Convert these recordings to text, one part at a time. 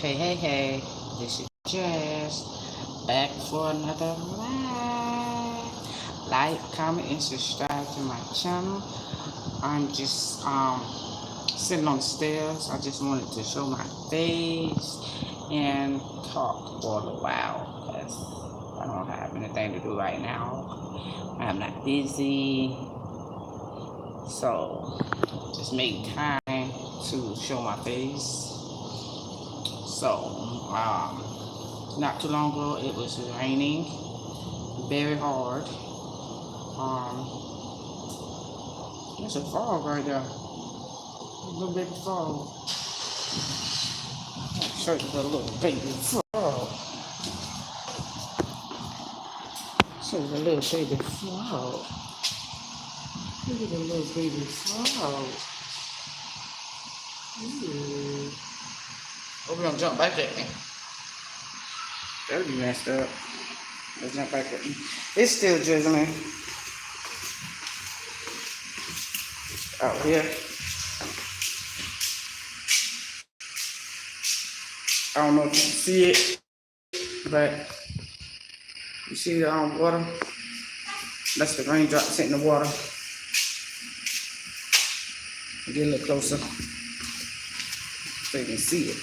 Hey, this is Jazz, back for another live. Like, comment, and subscribe to my channel. I'm just sitting on the stairs. I just wanted to show my face and talk for a little while because I don't have anything to do right now. I'm not busy, so just make time to show my face. So, not too long ago, it was raining very hard. There's a frog right there. A little baby frog. Search for a little baby frog. Search for a little baby frog. Look at the little baby frog. Ooh. Hope you don't jump back at me. That would be messed up. Let's jump back at me. It's still drizzling out here. I don't know if you can see it, but you see the water? That's the raindrops hitting the water. Get a little closer so you can see it.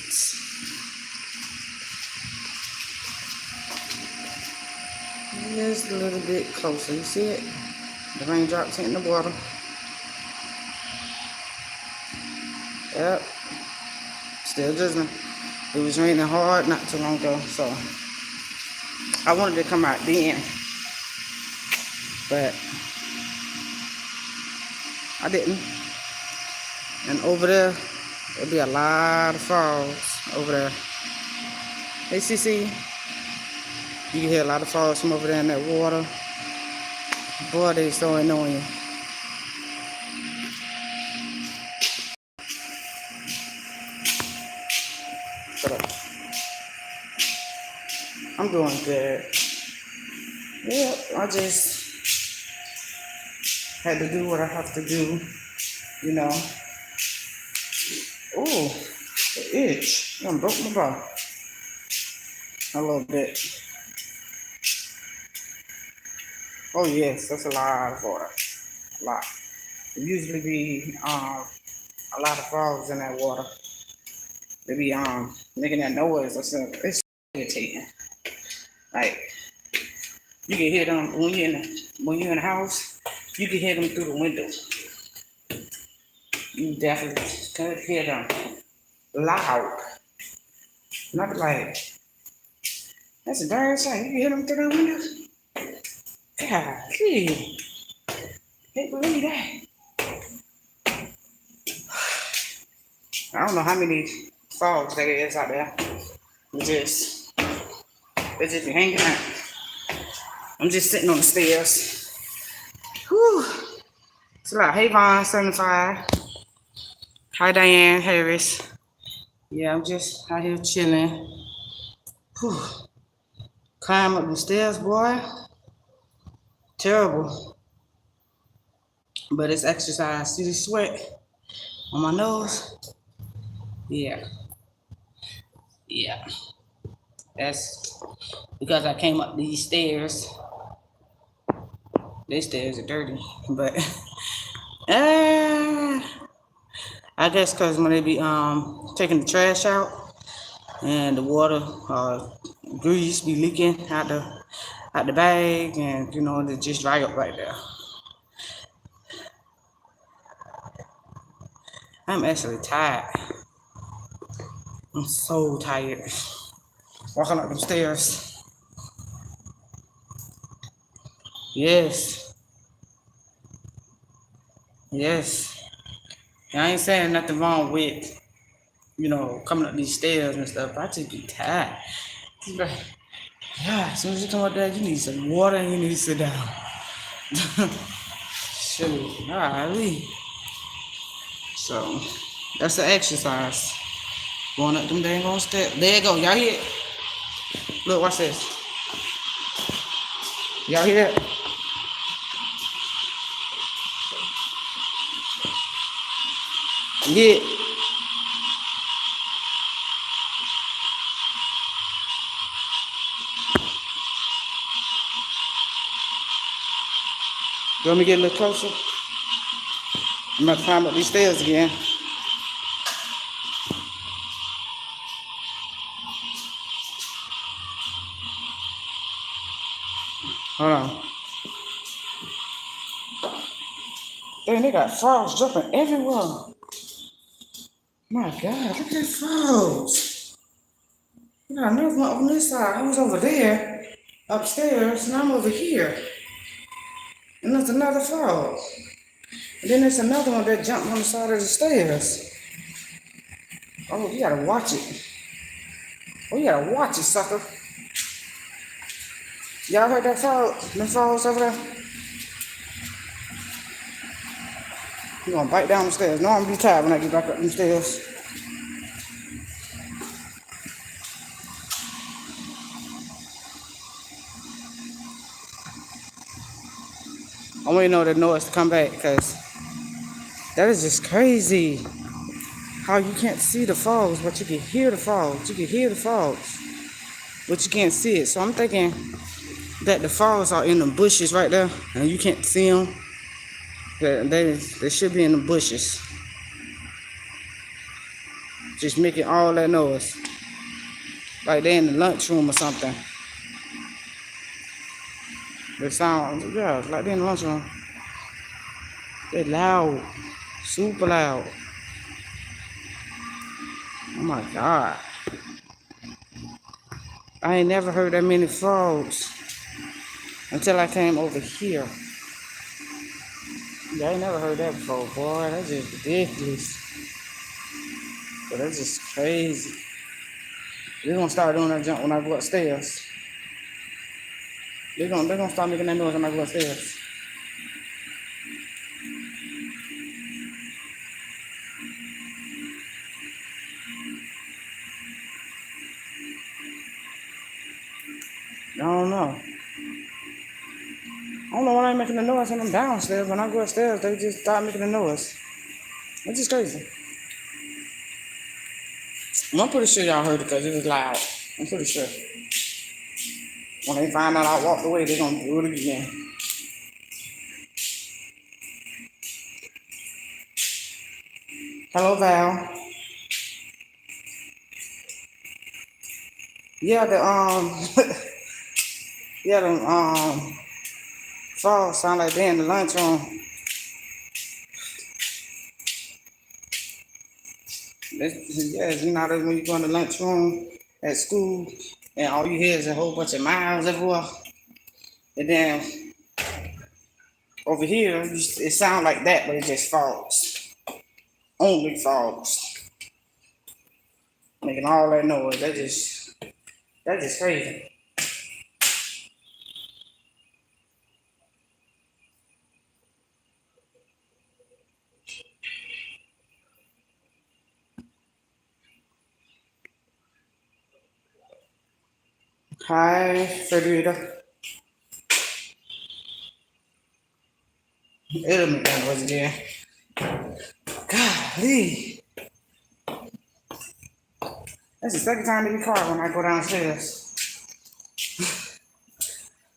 Just a little bit closer. You see it? The raindrops hitting the water. Yep. Still drizzling. It was raining hard not too long ago, so I wanted to come out then, but I didn't. And over there, there'll be a lot of frogs over there. Hey, CC, you can hear a lot of frogs from over there in that water. Boy, they so annoying. But I'm doing good. Yep, I just had to do what I have to do, you know. Oh, the itch. I broke my ball a little bit. Oh yes, that's a lot of water. A lot. There usually be a lot of frogs in that water. They be making that noise or something. It's irritating. Like you can hear them when you're in the house. You can hear them through the window. You definitely can hear them loud. Not like that's a darn sight. You can hear them through the window. God, gee. Can't believe that. I don't know how many frogs there is out there. They just be hanging out. I'm just sitting on the stairs. Whew. It's a lot. Hey, Vaughn, 75. Hi, Diane Harris. Yeah, I'm just out here chilling. Whew. Climb up the stairs, boy. Terrible. But it's exercise. See the sweat on my nose? Yeah. That's because I came up these stairs. These stairs are dirty, but I guess because when they be taking the trash out and the water grease be leaking out the bag, and you know they just dry up right there. I'm actually tired. I'm so tired. Walking up the stairs. Yes. And I ain't saying nothing wrong with, you know, coming up these stairs and stuff. I just be tired. Like, yeah, as soon as you come up there, you need some water and you need to sit down. Shoot, golly. So, that's the exercise. Going up them dang on steps. There you go. Y'all hear it? Look, watch this. Y'all hear it? Yeah. You want me to get a little closer? I'm about to climb up these stairs again. Hold on. Dang, they got frogs jumping everywhere. My God, look at these frogs. We got another one on this side. I was over there, upstairs, and I'm over here. And there's another frog. And then there's another one that jumped on the side of the stairs. Oh, you gotta watch it. Oh, you gotta watch it, sucker. Y'all heard that frog? Them frogs over there? You gonna bite down the stairs. No, I'm gonna be tired when I get back up them stairs. I want you to know that noise to come back, because that is just crazy. How you can't see the frogs, but you can hear the frogs. You can hear the frogs, but you can't see it. So I'm thinking that the frogs are in the bushes right there, and you can't see them. They should be in the bushes, just making all that noise, like they're in the lunchroom or something. They sound, yeah, like they're in the lunchroom. They're loud, super loud. Oh my God. I ain't never heard that many frogs until I came over here. Yeah, I ain't never heard that before, boy. That's just ridiculous. But that's just crazy. They're gonna start doing that jump when I go upstairs. They're gonna start making that noise when I go upstairs. I don't know. I don't know why they making the noise when I'm downstairs. When I go upstairs, they just start making the noise. It's just crazy. I'm pretty sure y'all heard it because it was loud. I'm pretty sure. When they find out I walked away, they're gonna do it again. Hello, Val. Yeah, the frogs sound like they're in the lunchroom. Yes, you know that when you go in the lunchroom at school and all you hear is a whole bunch of miles everywhere. And then over here, it sounds like that, but it's just frogs. Only frogs. Making all that noise. That's just crazy. Hi, Frederica. It'll make that noise again. Golly. That's the second time to be car when I go downstairs.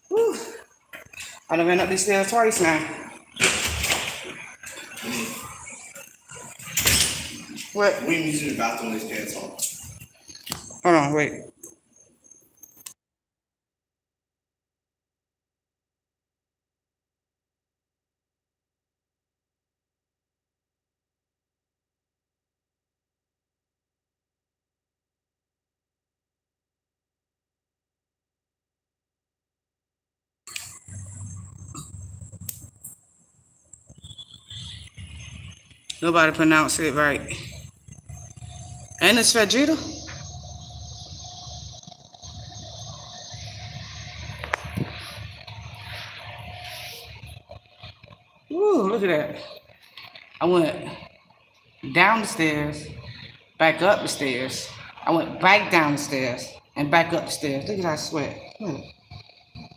Whew. I done been up these stairs twice now. What? We need to the bathroom these pants on. Hold on, wait. Nobody pronounced it right. Ain't this Fajita? Ooh, look at that. I went down the stairs, back up the stairs. I went back down the stairs and back up the stairs. Look at that sweat. Look.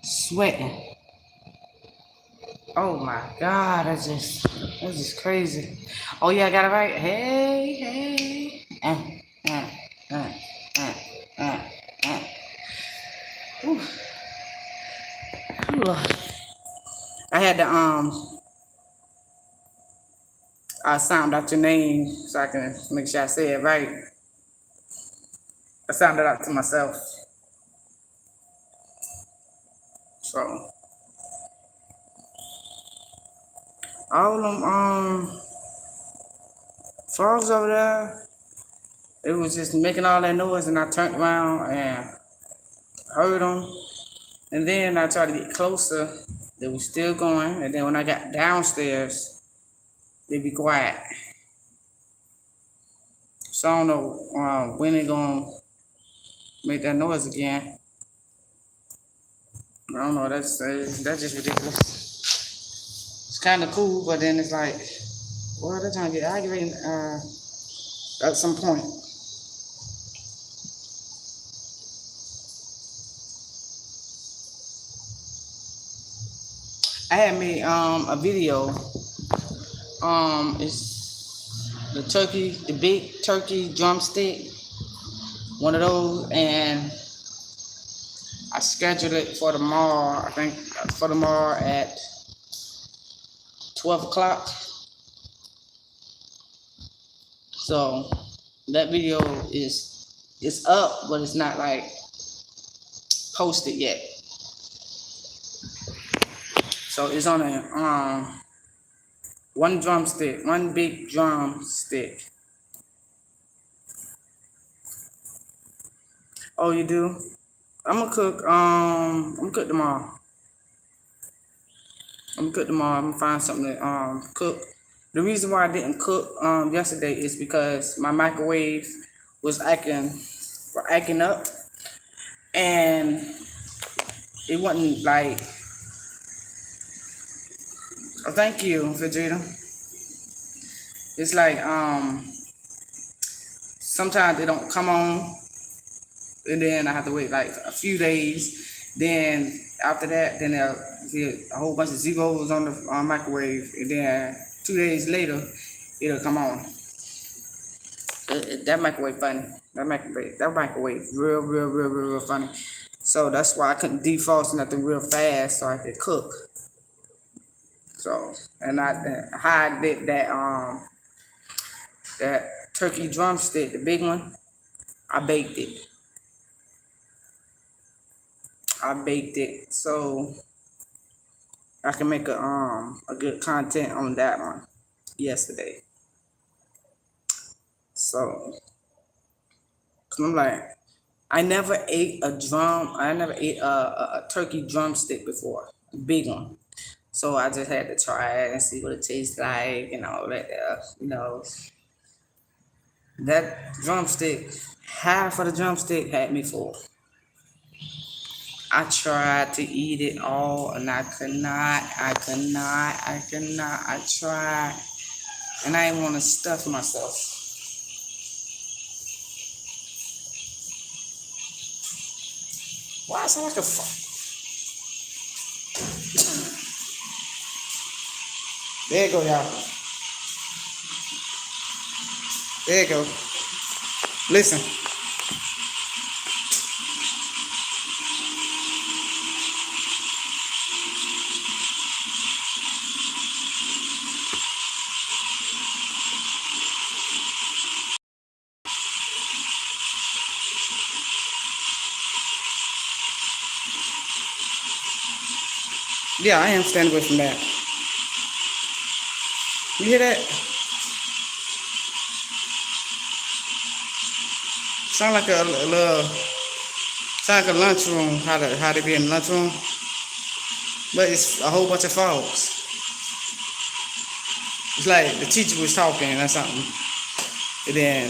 Sweating. Oh my God, that's just crazy. Oh yeah, I got it right. Hey, hey. Ooh. Ooh. I had had to I sound out your name so I can make sure I say it right. I sounded out to myself. So all them frogs over there, it was just making all that noise, and I turned around and heard them. And then I tried to get closer. They were still going. And then when I got downstairs, they be quiet. So I don't know when they gonna make that noise again. I don't know. That's just ridiculous. It's kind of cool, but then it's like, well, they're trying to get aggravating at some point. I had made a video. It's the big turkey drumstick, one of those, and I scheduled it for tomorrow. I think for tomorrow at 12 o'clock. So that video is up, but it's not like posted yet. So it's on a one drumstick, one big drumstick. Oh, you do? I'm gonna cook. I'm gonna cook tomorrow. I'm gonna find something to cook. The reason why I didn't cook yesterday is because my microwave was acting up, and it wasn't like. Oh, thank you, Vegeta. It's like sometimes they don't come on, and then I have to wait like a few days. Then after that, then they'll get a whole bunch of zeros on the microwave, and then 2 days later, it'll come on. That microwave funny. That microwave real funny. So that's why I couldn't defrost nothing real fast so I could cook. So, and how I did that turkey drumstick, the big one, I baked it so I can make a good content on that one yesterday. So, cause I'm like, I never ate a turkey drumstick before, a big one. So I just had to try it and see what it tastes like and all that. That drumstick, half of the drumstick had me full. I tried to eat it all and I could not. I tried and I didn't want to stuff myself. Why is it like a There you go, y'all. There you go. Listen. Yeah, I am standing away from that. You hear that? Sound like a lunchroom, how they be in the lunchroom. But it's a whole bunch of frogs. It's like the teacher was talking or something. And then,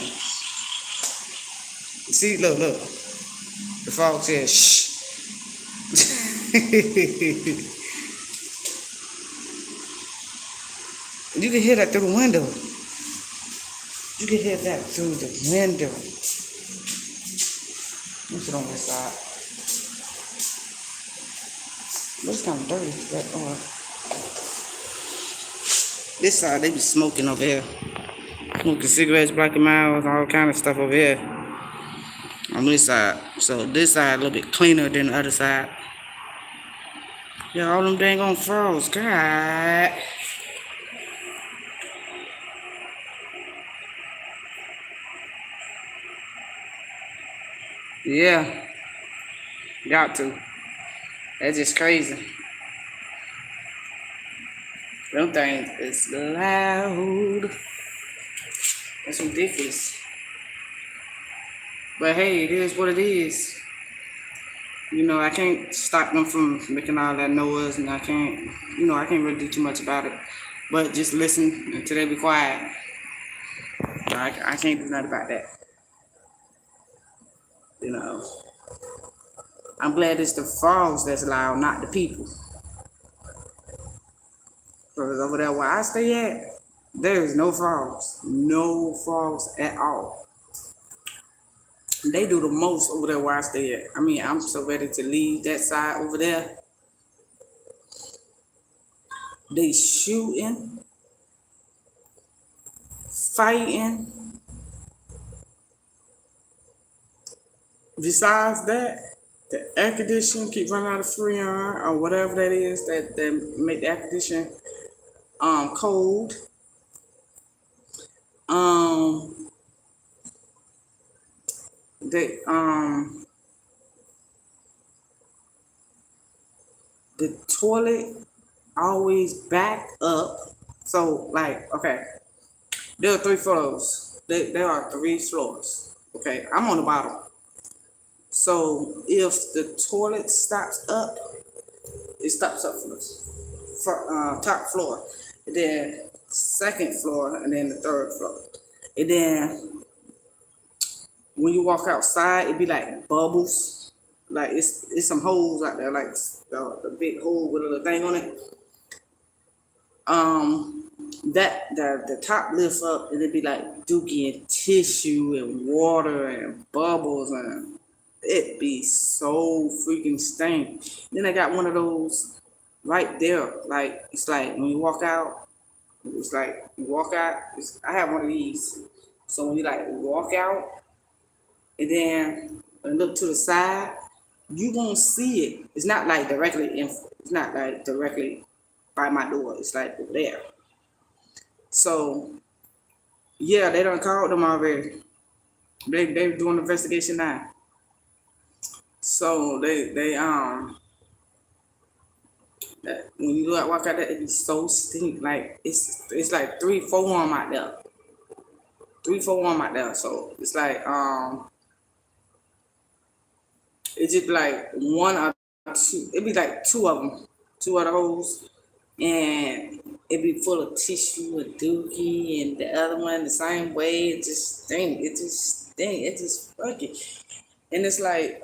see, look. The frog said, shh. You can hear that through the window. You can hear that through the window. Let me sit on this side. But it's kind of dirty. This side, they be smoking over here. Smoking cigarettes, Black and Miles, all kind of stuff over here. On this side. So this side a little bit cleaner than the other side. Yeah, all them dang on frogs. God. Yeah, got to. That's just crazy. Them things is loud. That's ridiculous. But hey, it is what it is. You know, I can't stop them from making all that noise, and I can't, I can't really do too much about it. But just listen until they be quiet. I can't do nothing about that. You know, I'm glad it's the frogs that's loud, not the people. Because over there where I stay at, there is no frogs at all. They do the most over there where I stay at. I mean, I'm so ready to leave that side over there. They shooting, fighting. Besides that, the air conditioning keep running out of freon or whatever that is that make the air conditioning cold. Um, they the toilet always back up. So like, okay, there are 3 floors. There are 3 floors. Okay, I'm on the bottom. So if the toilet stops up, it stops up for top floor, and then second floor, and then the third floor. And then when you walk outside, it be like bubbles. Like it's some holes out there, like the big hole with a little thing on it. That the top lifts up and it be like dookie and tissue and water and bubbles, and it be so freaking stank. Then I got one of those right there. Like it's like when you walk out, it's like you walk out. I have one of these. So when you like walk out and then look to the side, you won't see it. It's not like directly in. It's not like directly by my door. It's like over there. So yeah, they don't call them already. They doing investigation now. So that when you walk out there, it be so stink. Like it's like 3, 4 of them out there. 3, 4 of them out there. So it's like it's just like one or two. It'd be like 2 of them, 2 of the holes, and it be full of tissue and dookie, and the other one the same way. It just stink. It just stink. It just fucking. And it's like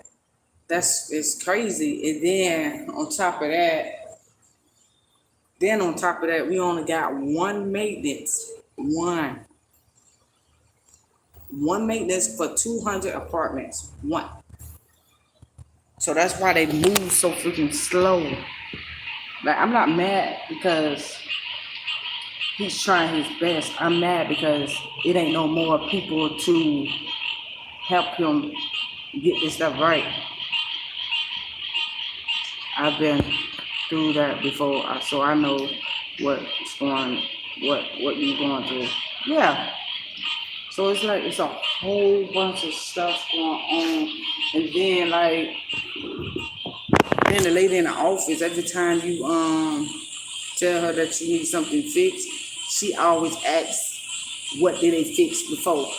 it's crazy. And then on top of that, we only got one maintenance. One maintenance for 200 apartments. One. So that's why they move so freaking slow. Like I'm not mad because he's trying his best. I'm mad because it ain't no more people to help him get this stuff right. I've been through that before, so I know what you're going through. Yeah. So it's like it's a whole bunch of stuff going on, and then the lady in the office, every time you tell her that you need something fixed, she always asks, what did they fix before?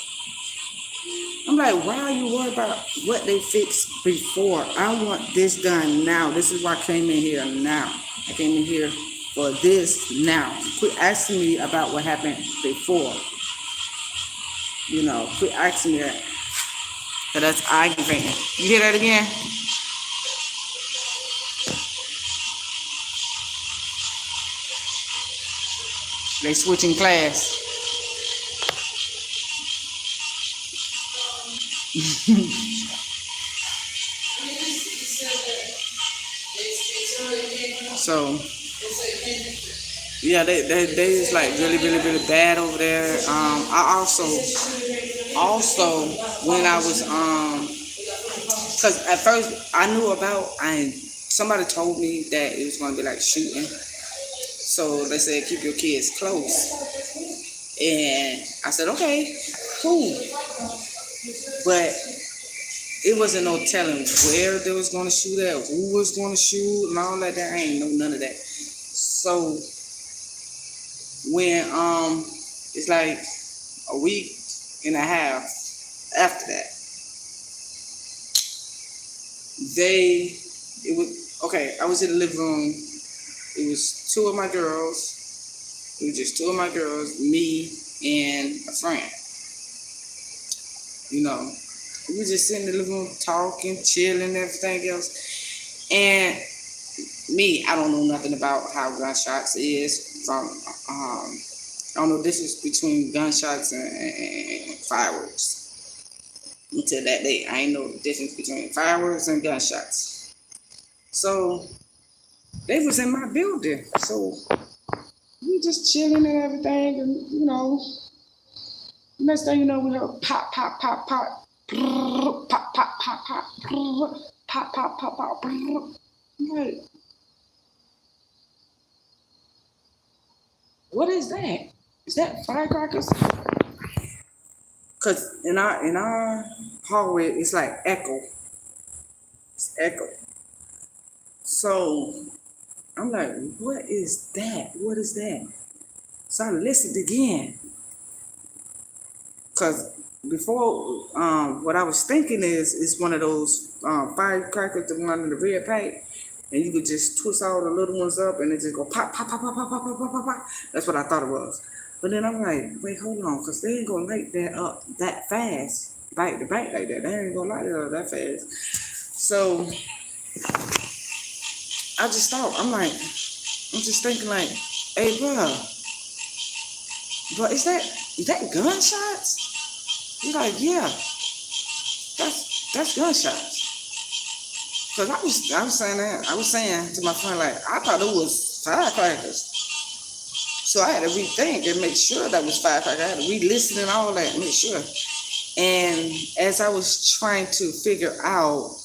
I'm like, why are you worried about what they fixed before? I want this done now. This is why I came in here now. I came in here for this now. Quit asking me about what happened before. Quit asking me that. Because that's aggravating. You hear that again? They switching class. So yeah, they is like really really really bad over there. I also when I was because at first I somebody told me that it was gonna be like shooting. So they said keep your kids close. And I said, okay, cool. But it wasn't no telling where they was gonna shoot at, who was gonna shoot, and all that. I ain't know none of that. So when it's like a week and a half after that, it was okay. I was in the living room. It was two of my girls. It was just two of my girls, me and a friend. You know, we were just sitting in the living room talking, chilling, everything else. And me, I don't know nothing about how gunshots is. From I don't know the difference between gunshots and fireworks. Until that day, I ain't know the difference between fireworks and gunshots. So they was in my building, so we just chilling and everything, and next thing you know, we heard pop, pop, pop, pop, pop, pop, pop, pop, pop, pop, pop, pop. I'm like, what is that? Is that firecrackers? Cause in our hallway, it's like echo. It's echo. So I'm like, what is that? What is that? So I listened again. Cause before, what I was thinking is one of those firecrackers, the one in the red pack, and you could just twist all the little ones up, and it just go pop, pop, pop, pop, pop, pop, pop, pop, pop, pop. That's what I thought it was. But then I'm like, wait, hold on, cause they ain't gonna light that up that fast, back to back like that. They ain't gonna light it up that fast. So I just thought, I'm just thinking like, hey, bro, is that gunshots? He's like, yeah, that's gunshots. Cause I was saying to my friend, like, I thought it was firecrackers. So I had to rethink and make sure that was firecrackers. I had to re-listen and all that, make sure. And as I was trying to figure out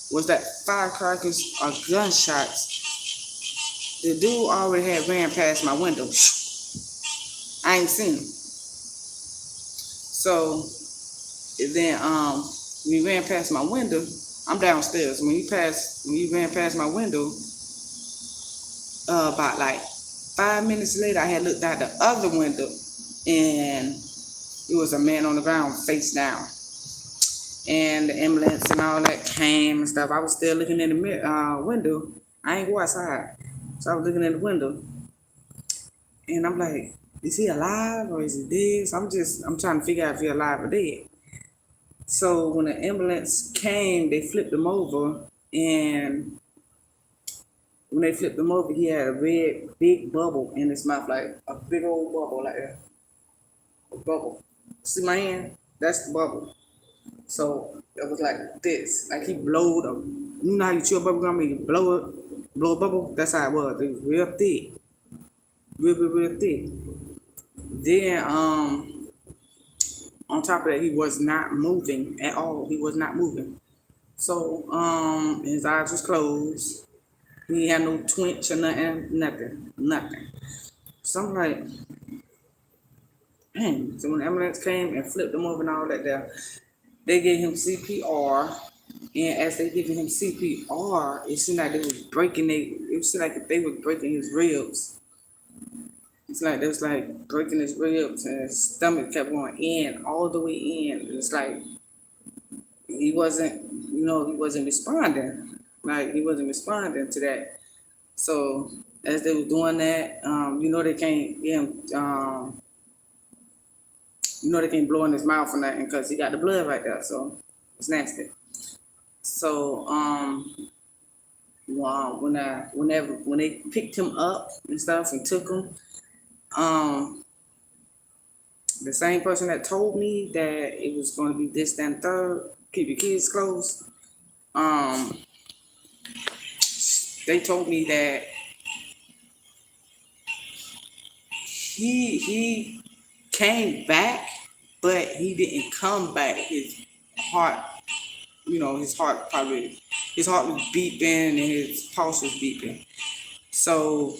was that firecrackers or gunshots, the dude already had ran past my window. I ain't seen him. So then when he ran past my window, I'm downstairs. When he ran past my window, about like 5 minutes later, I had looked out the other window, and it was a man on the ground, face down. And the ambulance and all that came and stuff. I was still looking in the window. I ain't go outside, so I was looking in the window, and I'm like, is he alive or is he dead? So I'm trying to figure out if he's alive or dead. So when the ambulance came, they flipped him over, and when they flipped him over, he had a red big bubble in his mouth, like a big old bubble like that. A bubble. See my hand? That's the bubble. So it was like this, like he blowed up. You know how you chew a bubble gum and you blow a bubble? That's how it was. It was real thick, real thick. Then on top of that, he was not moving at all. He was not moving. So his eyes was closed. He had no twitch or nothing. So I'm like, dang. So when the ambulance came and flipped him over and all that there, they gave him CPR. And as they giving him CPR, it seemed like they were breaking his ribs. It's like they was like breaking his ribs, and his stomach kept going in all the way in. It's like he wasn't responding. Like he wasn't responding to that. So as they were doing that, they can't they can't blow in his mouth or nothing because he got the blood right there. So it's nasty. So when they picked him up and stuff and took him, the same person that told me that it was going to be this, that, and third, keep your kids close, they told me that he came back, but he didn't come back. His heart his heart was beeping and his pulse was beeping. So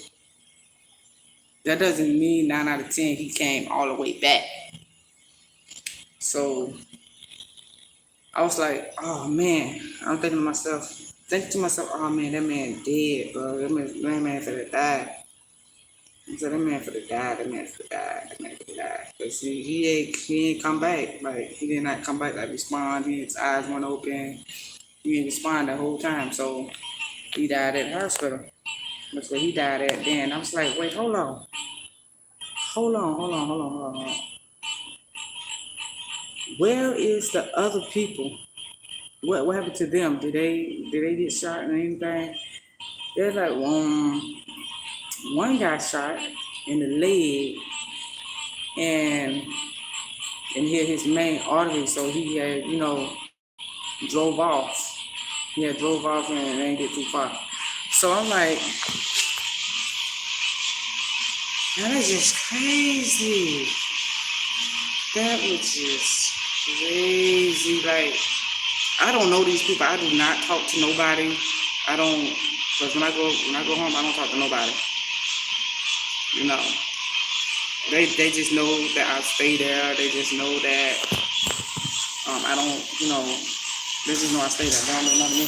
that doesn't mean 9 out of 10 he came all the way back. So I was like, oh man, I'm thinking to myself, oh man, that man dead, bro. That man finna die. I said, that man finna die, that man finna die, that man finna die. But see, he ain't come back. Like, he did not come back, like, respond. His eyes weren't open. He didn't respond the whole time. So he died at the hospital. That's where he died at then. I was like, wait, hold on. Hold on. Where is the other people? What happened to them? Did they get shot or anything? There's like one got shot in the leg and hit his main artery, so he had, drove off. He had drove off and didn't get too far. So I'm like, that is just crazy. That was just crazy. Like, I don't know these people. I do not talk to nobody. I don't, because when I go home, I don't talk to nobody. They just know that I stay there. They just know that I don't, they just know I stay there. They don't know nothing of me.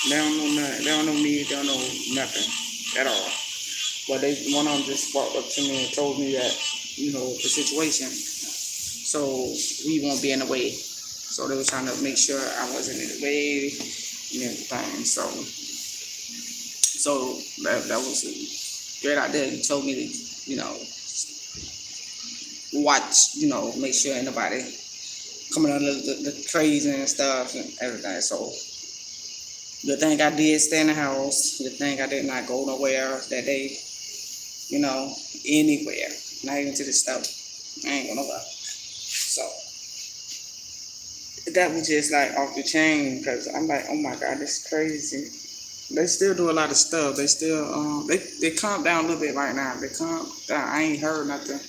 They don't know nothing. They don't know me. They don't know nothing at all. But one of them just walked up to me and told me that, the situation. So we won't be in the way. So they were trying to make sure I wasn't in the way and everything. So that was a great idea. He told me to, watch, make sure ain't nobody coming under the trees and stuff and everything. So the thing I did stay in the house. The thing I did not go nowhere that day, anywhere. Not even to the store. I ain't go nowhere. So that was just like off the chain because I'm like, oh my God, this is crazy. They still do a lot of stuff. They still they calm down a little bit right now. They calm down. I ain't heard nothing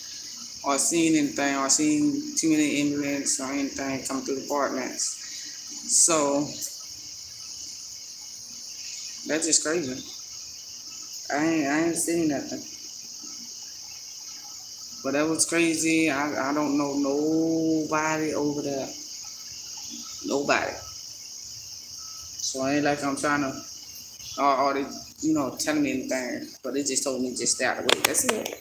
or seen anything or seen too many ambulance or anything come through the apartments. So that's just crazy. I ain't seen nothing. But that was crazy. I don't know nobody over there. Nobody. So I ain't like I'm trying to or they, telling me anything. But they just told me just stay out of the way. That's it.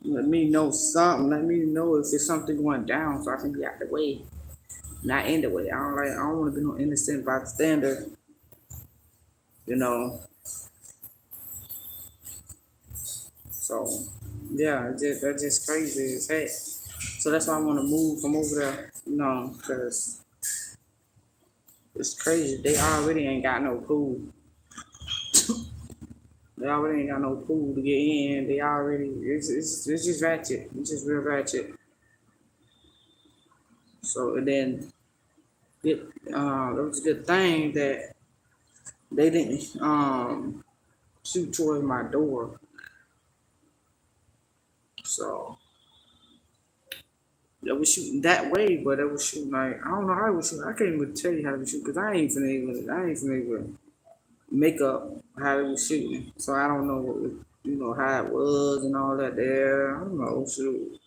Let me know something. Let me know if there's something going down so I can be out the way. Not in the way. I don't want to be no innocent bystander. So yeah, that's just crazy as heck. So that's why I want to move from over there, because it's crazy. They already ain't got no pool. They already ain't got no pool to get in. It's just ratchet. It's just real ratchet. So and then it was a good thing that they didn't shoot towards my door. So they was shooting that way, but they was shooting like I don't know how it was shooting. I can't even tell you how they was shooting because I ain't finna even make up how they was shooting. So I don't know how it was and all that there. I don't know, shoot.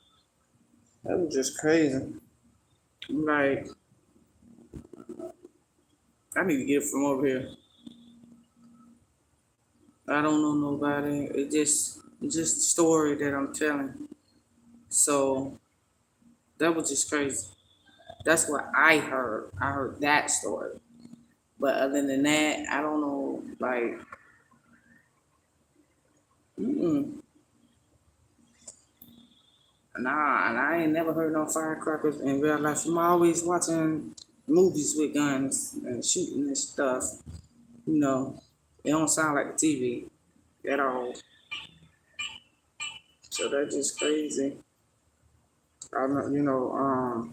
That was just crazy. I'm like, I need to get from over here. I don't know nobody. It's just a story that I'm telling. So that was just crazy. That's what I heard. I heard that story. But other than that, I don't know. Like, nah, and I ain't never heard no firecrackers in real life. I'm always watching movies with guns and shooting and stuff. It don't sound like the TV at all. So that's just crazy. I know,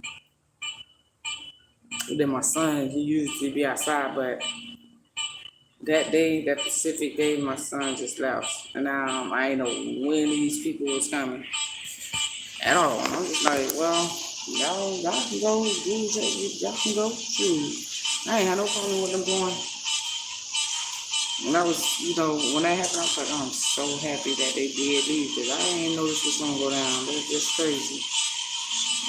then my son, he used to be outside, but that day, that specific day, my son just left, and I ain't know when these people was coming at all. And I'm just like, well, y'all can go, y'all can go. Shoot, I ain't had no problem with them going. When I was, when that happened, I was like, I'm so happy that they did leave because I didn't know this was gonna go down. That was just crazy.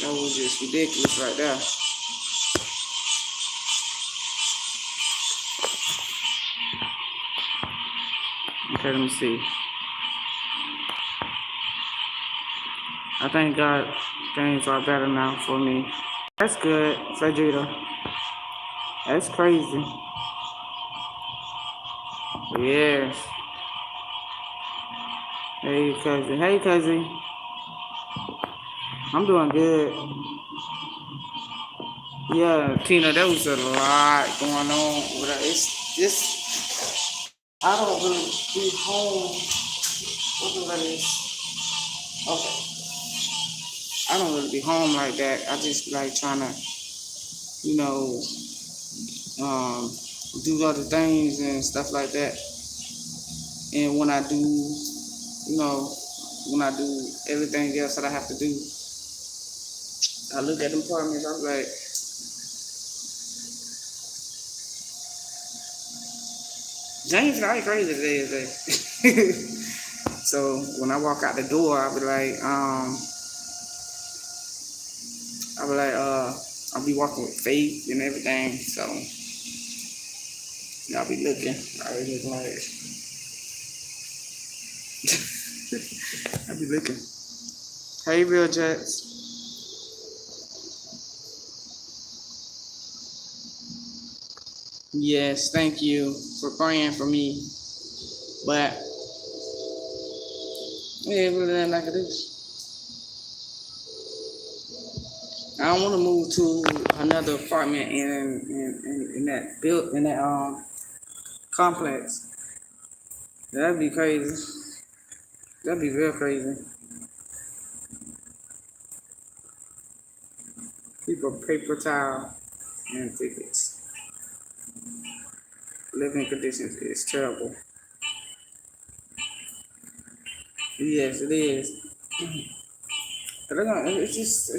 That was just ridiculous right there. Okay, let me see. I thank God things are better now for me. That's good, Fredrita. That's crazy. Yes. Hey, cousin. Hey, cousin. I'm doing good. Yeah, Tina, there was a lot going on with her. It's just, I don't really be home. What that is? Okay. I don't really be home like that. I just be like trying to, you know, um, do other things and stuff like that. And when I do, when I do everything else that I have to do, I look at them apartments, I'm like, James not crazy today. So when I walk out the door, I'll be walking with faith and everything. So I'll be looking. I'll be looking like I'll be looking. Hey, real Jets. Yes, thank you for praying for me. But yeah, really nothing I can do. I don't want to move to another apartment in that complex. That'd be crazy. That'd be real crazy. People paper towel and tickets. Living conditions is terrible. Yes, it is. But it's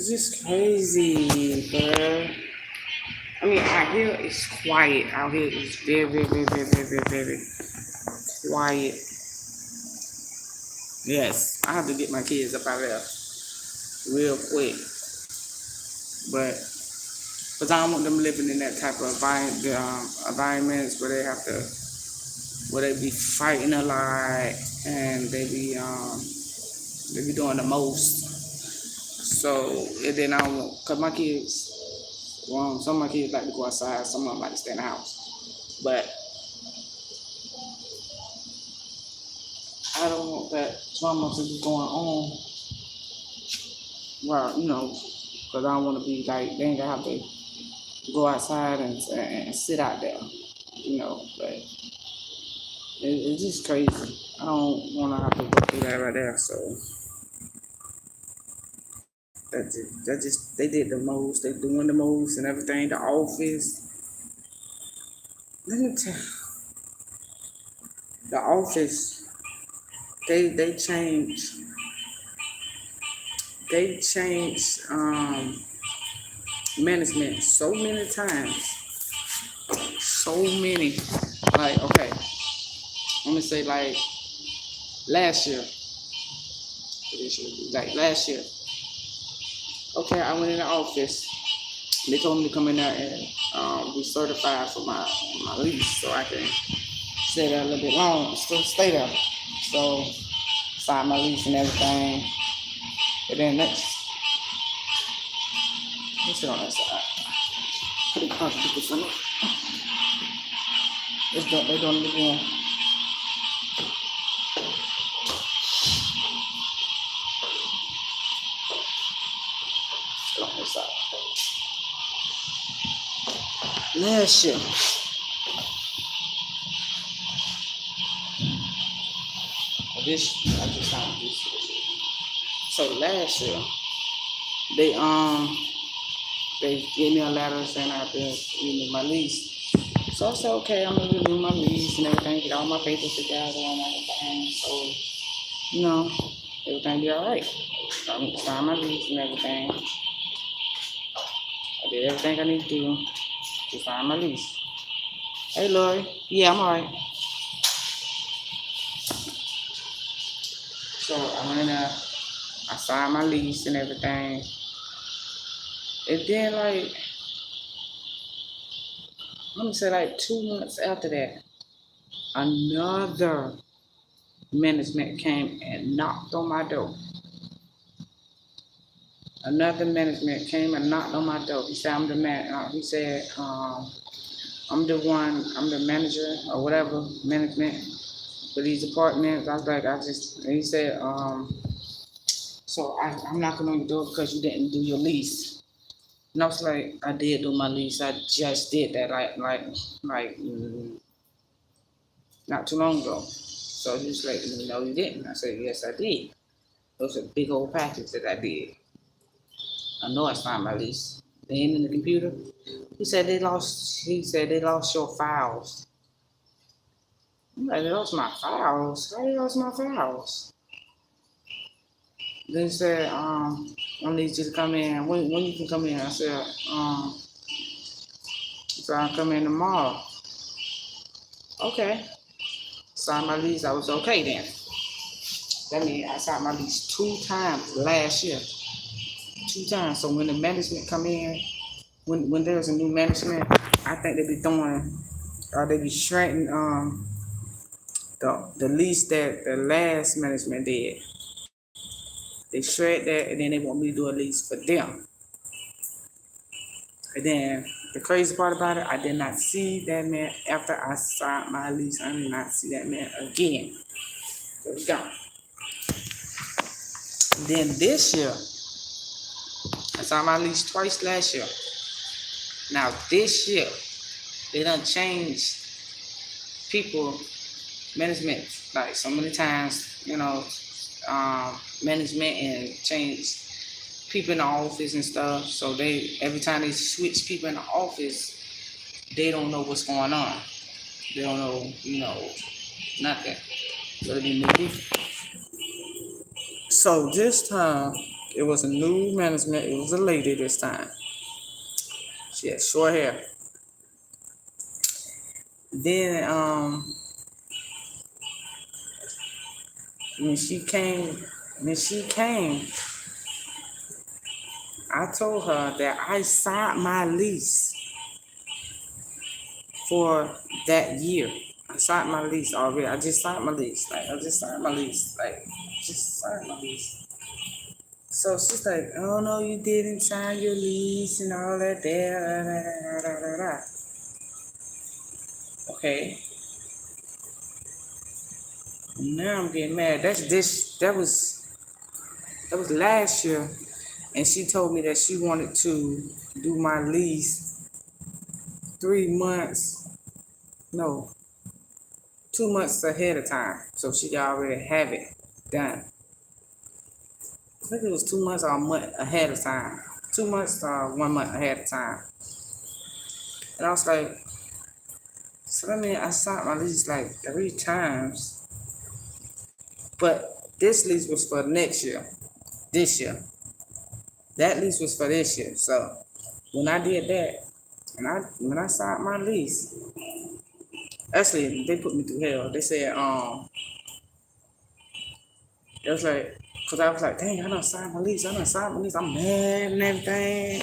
just crazy, bro. I mean, out here it's quiet. Out here it's very, very, very, very, very, very, very quiet. Yes, I have to get my kids up out of there real quick. But because I don't want them living in that type of environments where they be fighting a lot and they be doing the most. So and then I don't want, cause my kids, some of my kids like to go outside, some of them like to stay in the house. But I don't want that trauma to be going on. Well, cause I don't want to be like they ain't gonna have to go outside and sit out there, But it's just crazy. I don't want to have to go through that right there. So they did the most. They doing the most and everything. The office. Let me tell you, the office. They changed. They changed management so many times. So many. Like okay, let me say like last year. Like last year. Okay, I went in the office. They told me to come in there and be certified for my lease so I can stay there a little bit long, still stay there. So sign my lease and everything. And then let's sit on that side. Put the people on it. They're doing it again. Sit on this side. Last year. I just found this. So last year, they gave me a letter saying I had to renew my lease. So So I said, okay, I'm gonna do my lease and everything, get all my papers together and everything. So, you know, everything be all right. So I'm gonna sign my lease and everything. I did everything I need to do to sign my lease. Hey, Lori. Yeah, I'm all right. So I went in there, I signed my lease and everything. And then, like, I'm gonna say like 2 months after that, another management came and knocked on my door. Another management came and knocked on my door. He said, I'm the man. He said, I'm the manager or whatever, management for these apartments. I was like, and he said, so I'm knocking on your door because you didn't do your lease. And I was like, I did do my lease. I just did that not too long ago. So he was like, no, you didn't. I said, yes, I did. It was a big old package that I did. I know I signed my lease. They ain't in the computer. He said they lost your files. I'm like, they lost my files? How they lost my files? They said, I need you to come in. When you can come in? I said, so I'll come in tomorrow. Okay. Signed my lease, I was okay then. That means I signed my lease 2 times last year. 2 times. So when the management come in, when there's a new management, I think they be throwing, or they be shredding the lease that the last management did. They shred that and then they want me to do a lease for them. And then the crazy part about it, I did not see that man after I signed my lease. I did not see that man again. So he's gone. Then this year, I signed my lease twice last year. Now this year, they done changed people, management, like so many times, management and changed people in the office and stuff. So every time they switch people in the office, they don't know what's going on. They don't know, nothing. So they be new people. So this time, it was a new management. It was a lady this time. She had short hair. Then when she came, I told her that I signed my lease for that year. I signed my lease already. I just signed my lease. So she's like, oh no, you didn't sign your lease and all that there. Okay. Now I'm getting mad. That was last year, and she told me that she wanted to do my lease 3 months, no, 2 months ahead of time. So she already have it done. I think it was 2 months or a month ahead of time. 2 months or 1 month ahead of time. And I was like, so that means I signed my lease like 3 times. But this lease was for next year. This year. That lease was for this year. So when I did that, and when I signed my lease, actually they put me through hell. They said, it was like, cause I was like, dang, I done signed my lease. I'm mad and everything.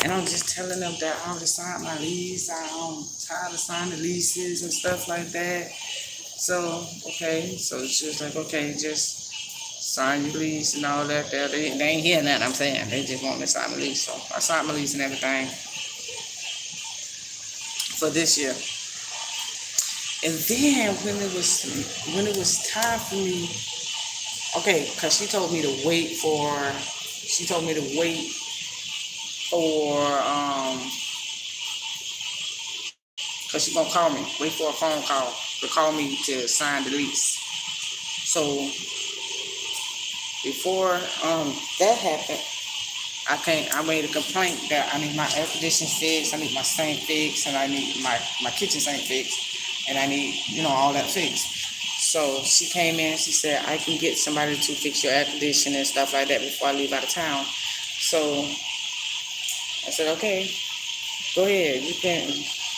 And I'm just telling them that I already signed my lease. I'm tired of signing leases and stuff like that. So, okay. So she was like, okay, just sign your lease and all that. They ain't hearing that I'm saying. They just want me to sign my lease. So I signed my lease and everything for this year. And then when it was time for me, okay, because she told me to wait for, because she's going to call me, wait for a phone call to call me to sign the lease. So before that happened, I made a complaint that I need my air conditioning fixed, I need my sink fixed, and I need my kitchen sink fixed, and I need, all that fixed. So she came in, she said, I can get somebody to fix your air conditioning and stuff like that before I leave out of town. So I said, okay, go ahead, you can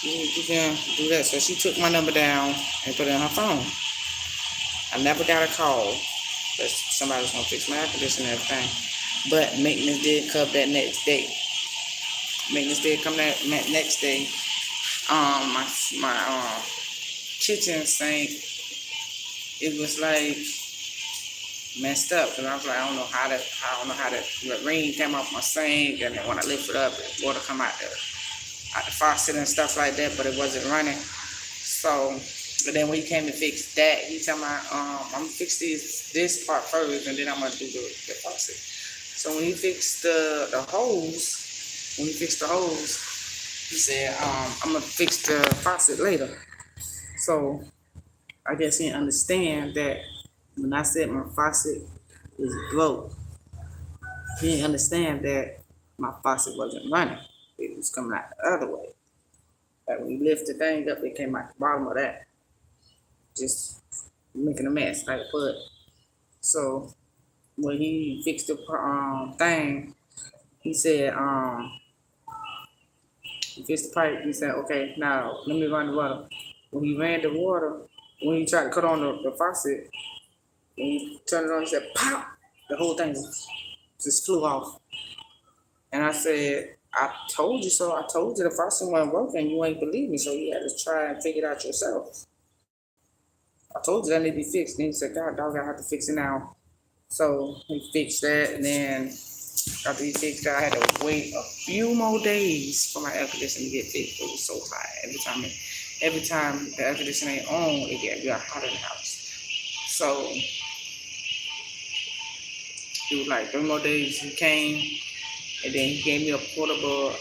do that. So she took my number down and put it on her phone. I never got a call that somebody was gonna fix my air conditioning and everything. But maintenance did come that next day. Maintenance did come that next day. My kitchen sink, it was like messed up, and I was like, I don't know how the rain came off my sink, and then when I lift it up, the water come out the faucet and stuff like that, but it wasn't running. So, but then when he came to fix that, he told me, I'm gonna fix this part first, and then I'm gonna do the faucet. So when he fixed the hose, he said, I'm gonna fix the faucet later. So I guess he didn't understand that when I said my faucet is broke, he didn't understand that my faucet wasn't running. It was coming out the other way. Like when you lift the thing up, it came out the bottom of that. Just making a mess, like a foot. So when he fixed the thing, he said, he fixed the pipe. He said, okay, now let me run the water. When he ran the water, when he tried to cut on the faucet, when he turned it on, he said, pop! The whole thing just flew off. And I said, I told you so. I told you the faucet wasn't working. You ain't believe me, so you had to try and figure it out yourself. I told you that need to be fixed. And he said, God, dog, I have to fix it now. So he fixed that, and then after he fixed that, I had to wait a few more days for my air conditioning to get fixed. It was so hot. Every time the air conditioning ain't on, it got hot in the house. So it was like 3 more days. He came, and then he gave me a portable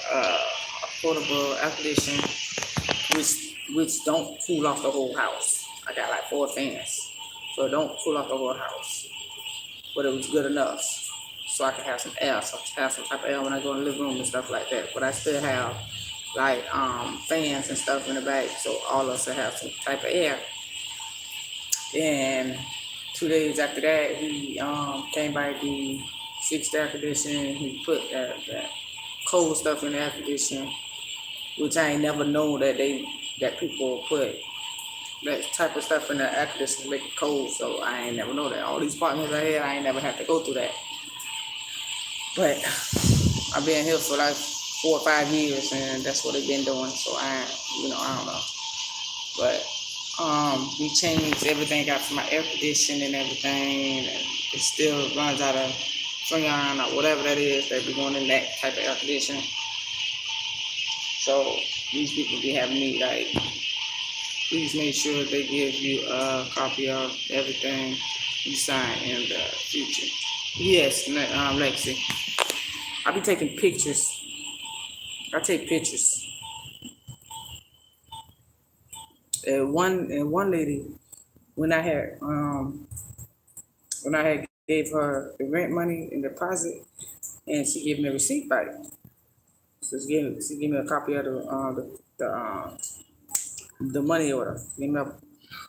air conditioner, which don't cool off the whole house. I got like 4 fans, so it don't cool off the whole house. But it was good enough, so I could have some air, have some type of air when I go in the living room and stuff like that. But I still have like fans and stuff in the back, so all of us will have some type of air. And 2 days after that, he came by, the fixed the air conditioning. He put that cold stuff in the air conditioning, which I ain't never known that people put that type of stuff in the air conditioner to make it cold. So I ain't never know that. All these apartments I had, I ain't never had to go through that. But I've been here for like 4 or 5 years, and that's what they've been doing. So I don't know. But we changed everything out for my air conditioning and everything, and it still runs out of Freon or whatever that is that be going in that type of air conditioning. So these people be having me like, please make sure they give you a copy of everything you sign in the future. Yes, Lexi. I be taking pictures. I take pictures. And one lady, when I had gave her the rent money and deposit, and she gave me a receipt back. So she gave me a copy of the money order. Gave me a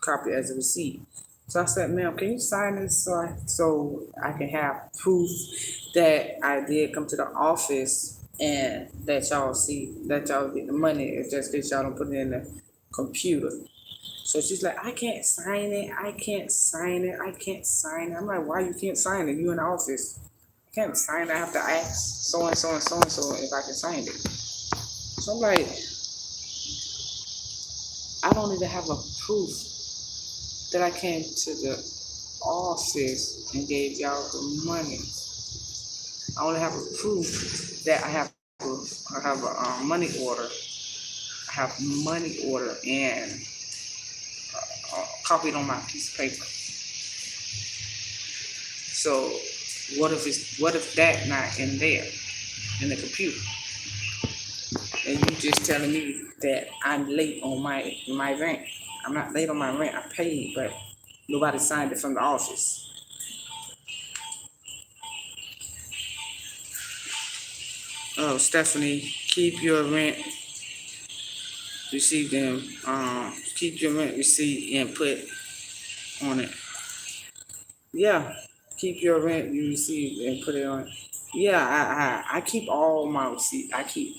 copy as a receipt. So I said, ma'am, can you sign this so I can have proof that I did come to the office and that y'all get the money. It's just that y'all don't put it in the computer. So she's like, I can't sign it. I'm like, why you can't sign it? You in the office. I can't sign it. I have to ask so and so if I can sign it. So I'm like, I don't even have a proof that I came to the office and gave y'all the money. I only have a proof that I have a money order. I have money order and copied on my piece of paper. So what if that not in there in the computer? And you just telling me that I'm late on my rent. I'm not late on my rent. I paid, but nobody signed it from the office. Oh, Stephanie, keep your rent receipt and keep your rent receipt and put on it. Yeah, keep your rent you receive and put it on. Yeah, I keep all my receipts. I keep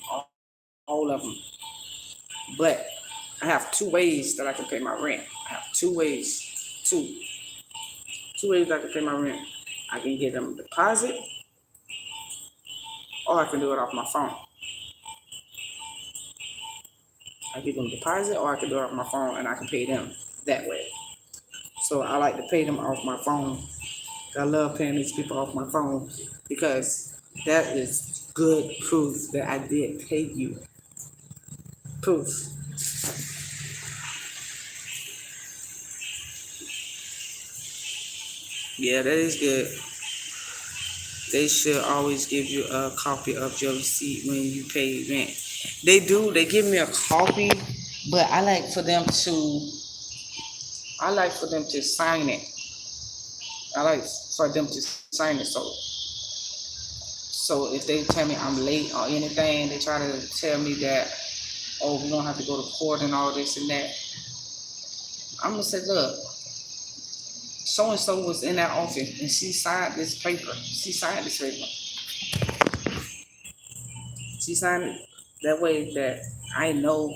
all of them. But I have two ways that I can pay my rent. I have two ways. Two ways I can pay my rent. I can get them a deposit, or I can do it off my phone. I give them a deposit, or I can do it off my phone, and I can pay them that way. So I like to pay them off my phone. I love paying these people off my phone because that is good proof that I did pay you. Proof. Yeah, that is good. They should always give you a copy of your receipt when you pay rent. They do. They give me a copy, but I like for them to sign it. I like for them to sign it. So if they tell me I'm late or anything, they try to tell me that, oh, we don't have to go to court and all this and that. I'm gonna say, look, so and so was in that office and she signed this paper. She signed this paper. She signed it that way that I know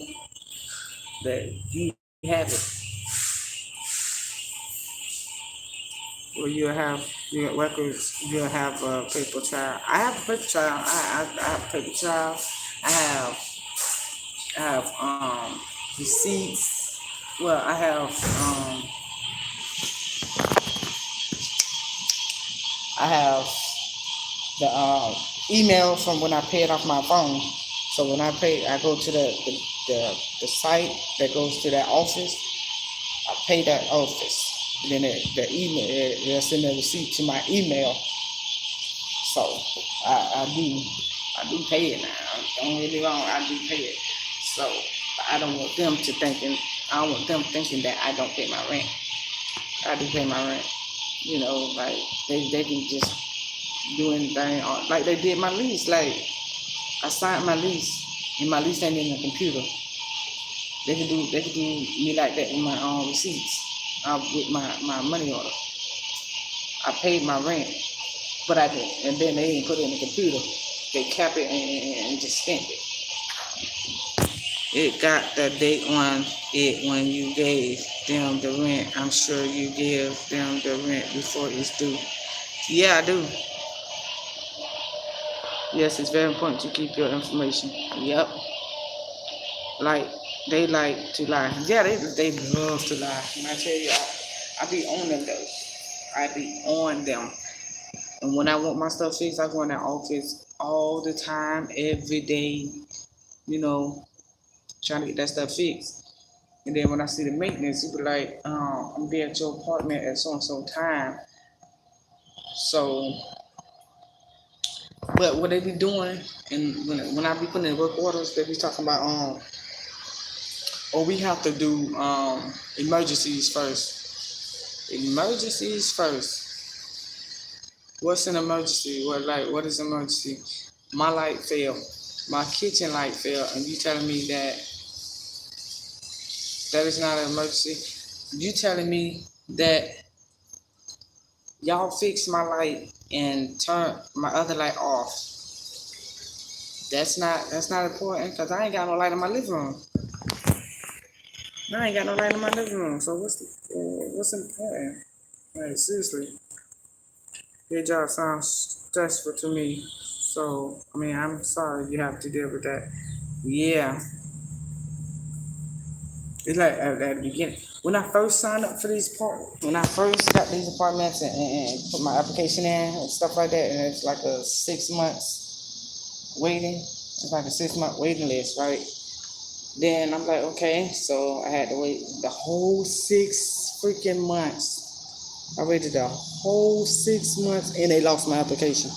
that you have it. Or you'll have your records, you'll have a paper trail. I have a paper trail. I have a paper trail. I have receipts. Well, I have the email from when I paid off my phone. So when I pay, I go to the site that goes to that office. I pay that office. Then the email, they'll send a receipt to my email. So I do pay it now. Don't get me wrong, I do pay it. So I don't want them to thinking, I don't want them thinking that I don't pay my rent. I do pay my rent. You know, like they can just do anything, or like they did my lease. Like I signed my lease, and my lease ain't in the computer. They could do me like that in my own receipts, with my money order. I paid my rent, but I didn't, and then they didn't put it in the computer. They kept it and just stamped it. It got the date on it when you gave them the rent. I'm sure you give them the rent before it's due. Yeah, I do. Yes, it's very important to keep your information. Yep. Like they like to lie. Yeah, they love to lie. When I tell you, I be on them though. I be on them. And when I want my stuff fixed, I go in that office all the time, every day. You know, trying to get that stuff fixed. And then when I see the maintenance, you be like, I'm be at your apartment at so and so time. So, but what they be doing, and when I be putting in work orders, they be talking about, or we have to do emergencies first. Emergencies first. What's an emergency? What is emergency? My light fell. My kitchen light fell, and you telling me that is not an emergency? You telling me that y'all fix my light and turn my other light off? That's not important because I ain't got no light in my living room. I ain't got no light in my living room. So what's important? Like seriously, your job sounds stressful to me. So I mean, I'm sorry you have to deal with that. Yeah, it's like at the beginning when I first signed up for when I first got these apartments and put my application in and stuff like that, and it's like a 6 months waiting. It's like a 6 month waiting list, right? Then I'm like, okay, so I had to wait the whole 6 freaking months. I waited the whole 6 months and they lost my application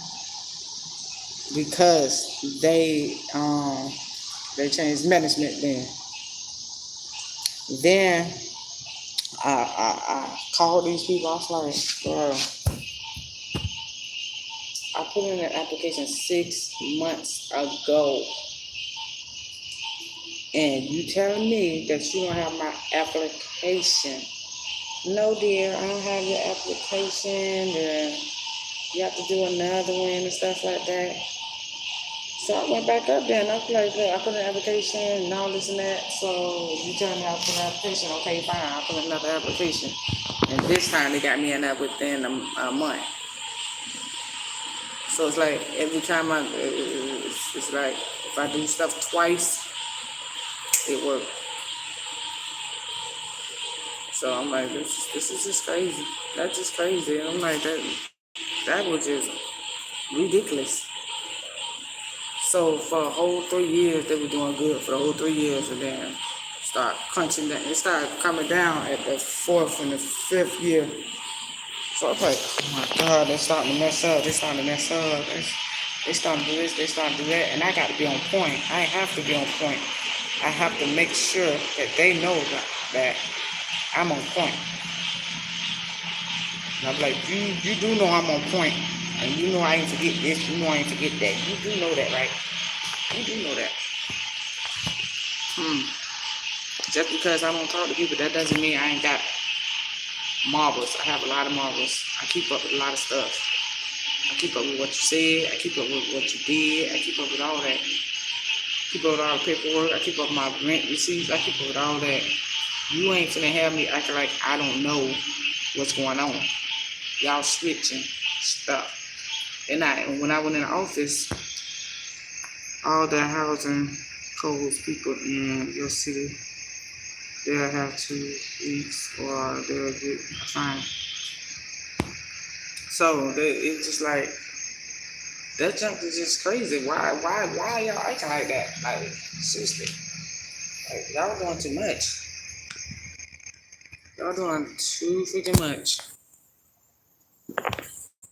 because they changed management then. Then I called these people. I was like, bro, I put in an application 6 months ago. And you telling me that you don't have my application? No, dear, I don't have your application. You have to do another one and stuff like that. So I went back up there and I was like, look, I put an application and all this and that. So you telling me I put an application? Okay, fine, I put another application. And this time they got me in there within a month. So it's like every time it's like if I do stuff twice, it works. So I'm like, this is just crazy. That's just crazy. And I'm like, that was just ridiculous. So for a whole 3 years, they were doing good for the whole 3 years, and then start crunching down. It started coming down at the 4th and the 5th year. So I was like, oh my God, they're starting to mess up. They're starting to mess up. They starting to do this. They starting to do that. And I got to be on point. I have to be on point. I have to make sure that they know that I'm on point. And I'm like, you do know I'm on point. And you know I ain't forget this. You know I ain't forget that. You do know that, right? You do know that. Just because I don't talk to people, that doesn't mean I ain't got marbles. I have a lot of marbles. I keep up with a lot of stuff. I keep up with what you said. I keep up with what you did. I keep up with all that. I keep up with all the paperwork. I keep up with my rent receipts. I keep up with all that. You ain't finna have me acting like I don't know what's going on. Y'all switching stuff. And when I went in the office, all the housing codes people in your city, they'll have 2 weeks or they'll get a fine. So it's just like, that junk is just crazy. Why y'all acting like that? Like, seriously. Like, y'all doing too much. Y'all doing too freaking much.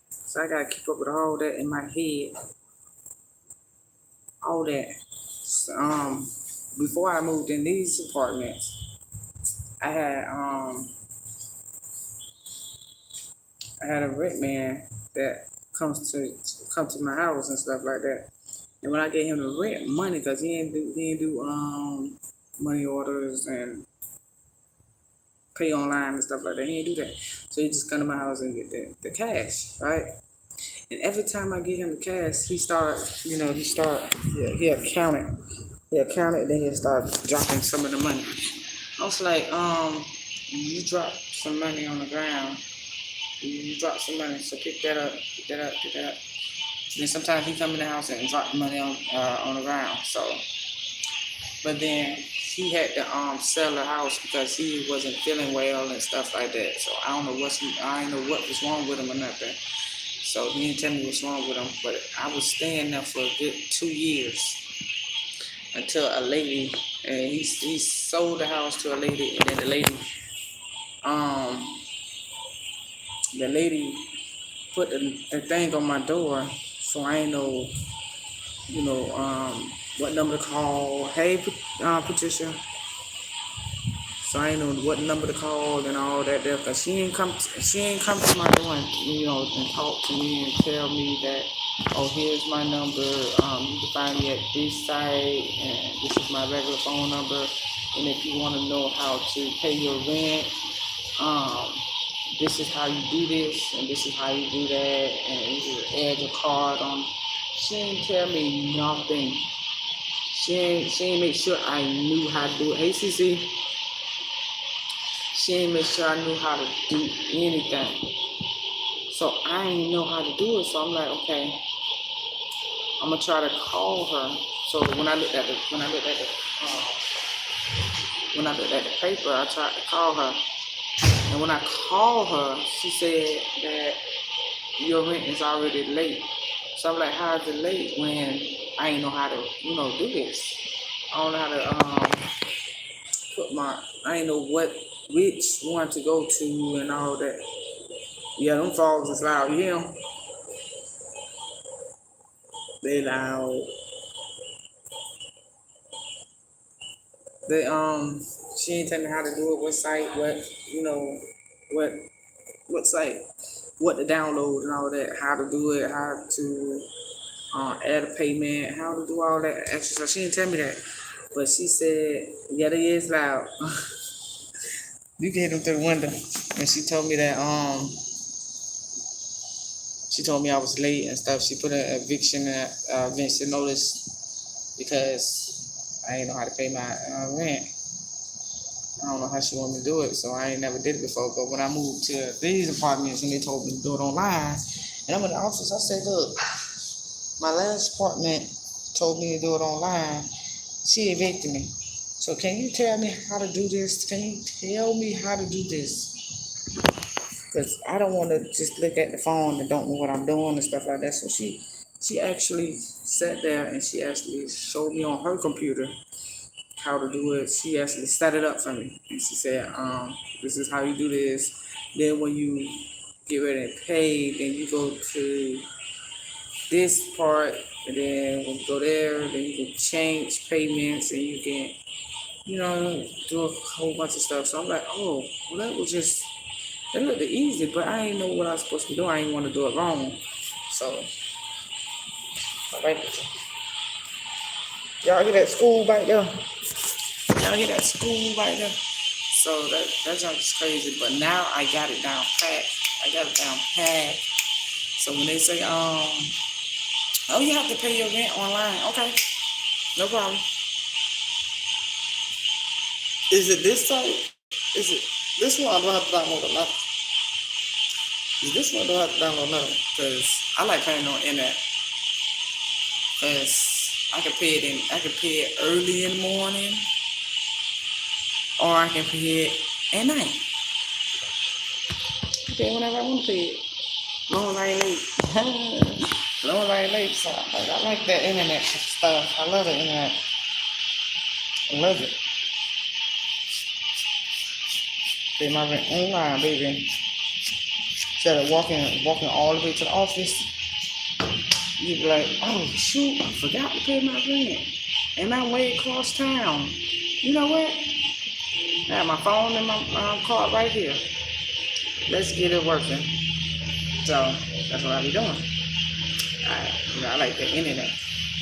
So I gotta keep up with all that in my head. All that. So, before I moved in these apartments, I had a rent man that come to my house and stuff like that. And when I gave him the rent money, because he didn't do money orders and pay online and stuff like that. He didn't do that. So he just come to my house and get the cash, right? And every time I get him the cash, he account it. He'll count it, then he'll start dropping some of the money. I was like, you dropped some money on the ground. You dropped some money, so pick that up. Then sometimes he come in the house and drop the money on the ground. So, but then he had to sell the house because he wasn't feeling well and stuff like that. So I don't know what was wrong with him or nothing. So he didn't tell me what's wrong with him. But I was staying there for a good 2 years until a lady, and he sold the house to a lady, and then the lady put the thing on my door, so I ain't know, what number to call. Hey, Patricia. So I ain't know what number to call and all that there, cause she ain't come to my door and talk to me and tell me that, oh, here's my number. You can find me at this site, and this is my regular phone number. And if you want to know how to pay your rent, this is how you do this, and this is how you do that, and you add your card on. She ain't tell me nothing. She ain't make sure I knew how to do it. Hey, CC. She ain't make sure I knew how to do anything. So I ain't know how to do it. So I'm like, okay, I'm gonna try to call her. So when I looked at the paper, I tried to call her. And when I called her, she said that your rent is already late. So I'm like, how is it late when I ain't know how to, do this? I don't know how to I ain't know which one to go to and all that. Yeah, them frogs is loud. You hear them? They loud. They she ain't telling me how to do it, what site, what site. what to download and all that, how to do it, how to add a payment, how to do all that extra stuff. She didn't tell me that, but she said, yeah, they is loud. You can hear them through the window. And she told me that she told me I was late and stuff. She put an eviction notice because I ain't know how to pay my rent. I don't know how she wanted me to do it, so I ain't never did it before. But when I moved to these apartments and they told me to do it online, and I'm in the office, I said, look, my last apartment told me to do it online. She evicted me. So can you tell me how to do this? Can you tell me how to do this? Because I don't want to just look at the phone and don't know what I'm doing and stuff like that. So she actually sat there and she actually showed me on her computer how to do it. She actually set it up for me. And she said, this is how you do this. Then when you get ready to pay, then you go to this part, and then when you go there, then you can change payments and you can, do a whole bunch of stuff. So I'm like, oh, well, that looked easy, but I didn't know what I was supposed to do. I didn't want to do it wrong. So, all right. Y'all hear that school back there? Y'all hear that school right there? So that junk is crazy. But now I got it down pat. So when they say, oh, you have to pay your rent online. Okay, no problem. Is it this site? Is it this one? I don't have to download another. Is this one? I don't have to download another because I like paying on internet. Because I can pay it early in the morning, or I can pay it at night. I pay whenever I want to pay it. Long as I ain't late. Long as I ain't late. So I like that internet stuff. I love the internet. I love it. Pay my rent online, baby. Instead of walking all the way to the office, you'd be like, oh shoot, I forgot to pay my rent. And I'm way across town. You know what? I have my phone and my card right here. Let's get it working. So that's what I be doing. I like the internet.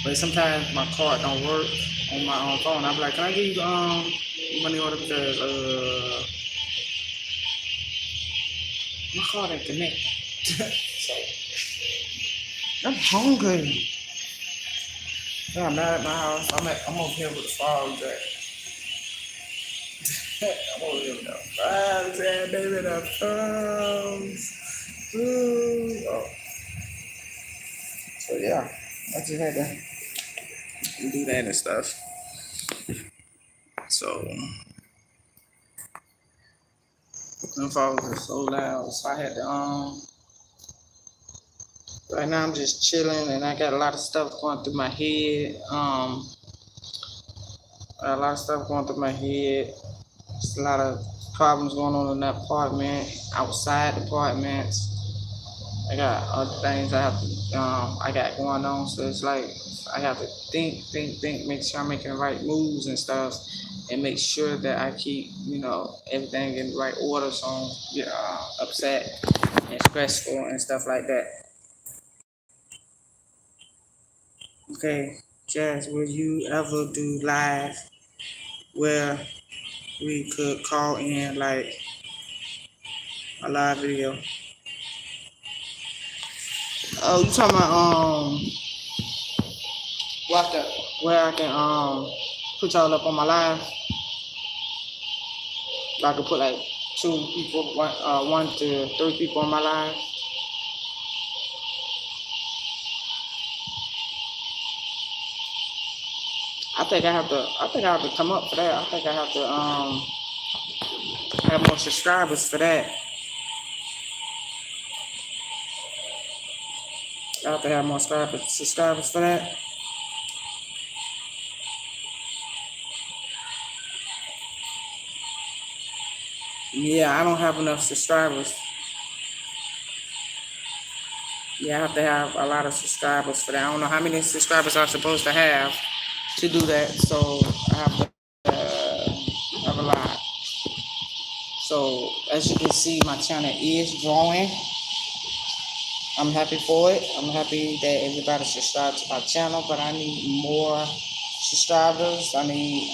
But sometimes my card don't work on my own phone. I be like, can I give you money order because my card ain't connected. So I'm hungry. I'm not at my house. I'm over here with the fog jack. I'm over here with the fog jack, baby, the thumbs. Ooh. Oh. So yeah, I just had to do that and stuff. So the fog was so loud, so I had to right now I'm just chilling and I got a lot of stuff going through my head. A lot of stuff going through my head. There's a lot of problems going on in that apartment, outside the apartments. I got other things I got going on, so it's like I have to think, make sure I'm making the right moves and stuff, and make sure that I keep, everything in the right order, so I don't get upset and stressful and stuff like that. Okay, Jazz, will you ever do live where we could call in like a live video? Oh, you talking about where I can put y'all up on my live? I could put like 2 people, 1 to 3 people on my live. I think I have to come up for that. I think I have to have more subscribers for that. I have to have more subscribers for that. Yeah, I don't have enough subscribers. Yeah, I have to have a lot of subscribers for that. I don't know how many subscribers I'm supposed to have to do that, so I have to have a lot. So as you can see, my channel is growing. I'm happy for it. I'm happy that everybody subscribed to my channel, but I need more subscribers. I need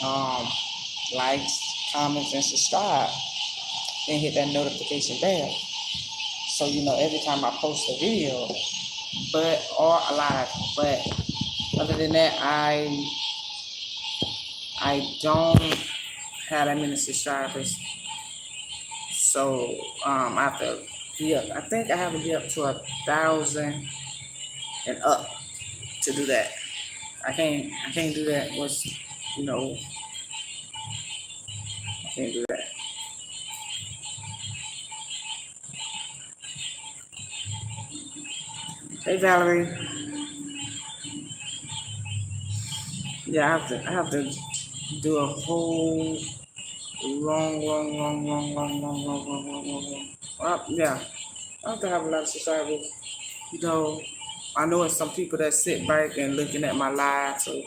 likes, comments, and subscribe, and hit that notification bell. So you know every time I post a video, or a live. But other than that, I don't have that many subscribers. So I have to be up. I think I have to be up to 1,000 and up to do that. I can't do that. You know, I can't do that. Hey Valerie. Yeah, I have to do a whole long. Yeah, I have to have a lot of subscribers. You know, I know it's some people that sit back and looking at my live, so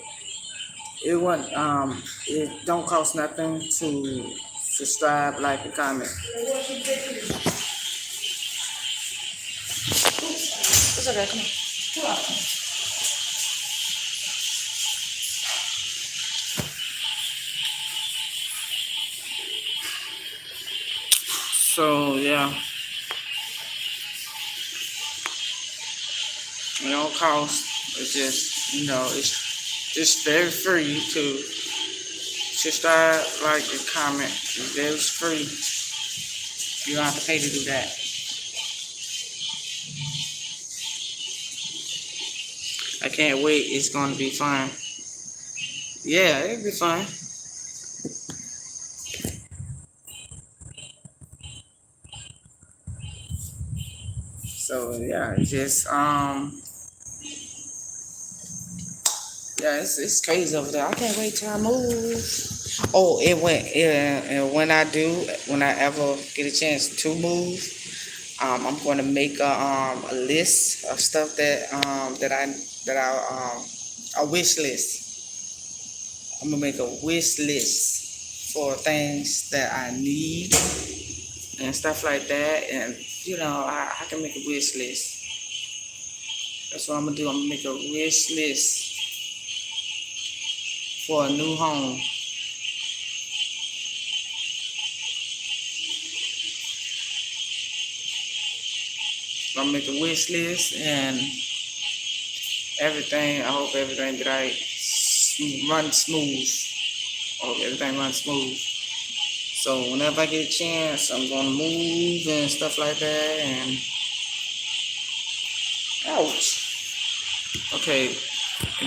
it don't cost nothing to subscribe, like, and comment. It's okay, come on. So yeah, it don't cost. It's just, it's just very free to subscribe, like, and comment. It's very free. You don't have to pay to do that. I can't wait. It's going to be fun. Yeah, it'll be fun. So yeah, it's crazy over there. I can't wait till I move. Oh, and when I ever get a chance to move, I'm going to make a list of stuff a wish list. I'm gonna make a wish list for things that I need and stuff like that, and I can make a wish list. That's what I'm gonna do. I'm gonna make a wish list for a new home. I'm gonna make a wish list and everything. I hope everything runs smooth. I hope everything runs smooth. So whenever I get a chance, I'm gonna move and stuff like that. And ouch. Okay,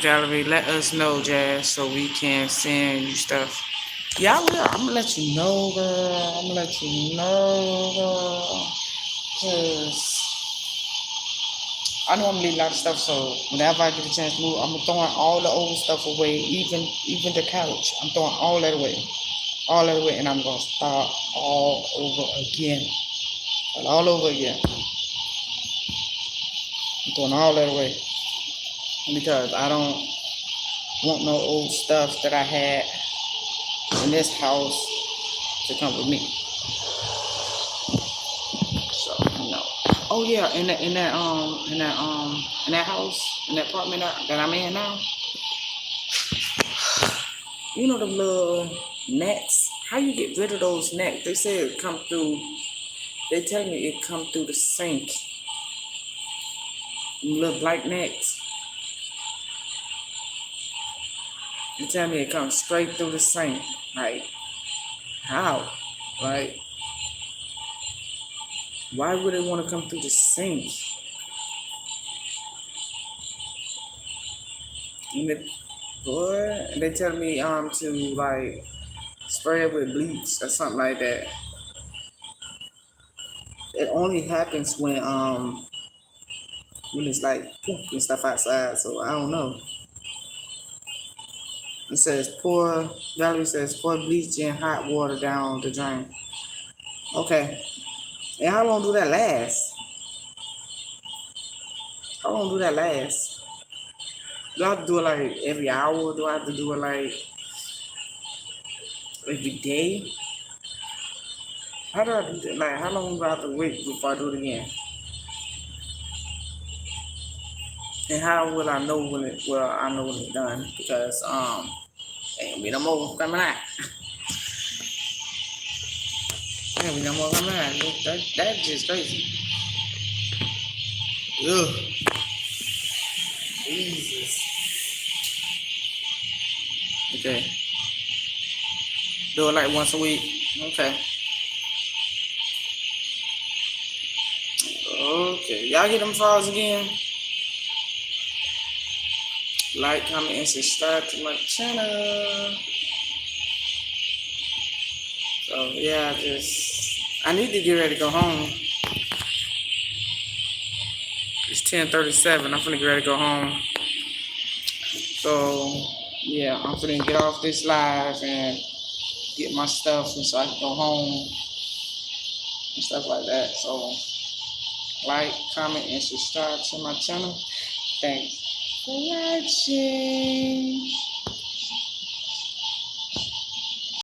Valerie, let us know, Jazz, so we can send you stuff. Yeah, I will. I'm gonna let you know, girl. I'm gonna let you know, girl. Cause I know I'm leaving a lot of stuff, so whenever I get a chance to move, I'm throwing all the old stuff away, even the couch. I'm throwing all that away, and I'm gonna start all over again, all over again. I'm throwing all that away because I don't want no old stuff that I had in this house to come with me. So Oh yeah, in that house, in that apartment that I'm in now. You know the little nets? How you get rid of those nets? They say it come through. They tell me it come through the sink. Little black nets. They tell me it comes straight through the sink. Like, how? Like, why would it want to come through the sink? And they tell me to like spray it with bleach or something like that. It only happens when it's like poop and stuff outside. So I don't know. It says Valerie says pour bleach and hot water down the drain. Okay. And how long do that last? How long do that last? Do I have to do it like every hour? Do I have to do it like every day? How do I do that? Like, how long do I have to wait before I do it again? And how will I know when it? Well, I know when it's done because ain't gonna be no more coming out. Ain't gonna be no more coming out. That's just crazy. Ugh. Jesus. Okay. Do it like once a week. Okay. Okay. Y'all get them files again. Like, comment, and subscribe to my channel. So yeah, I need to get ready to go home. It's 10:37. I'm finna get ready to go home. So yeah, I'm finna get off this live and get my stuff and so I can go home and stuff like that. So like, comment, and subscribe to my channel. Thanks for watching.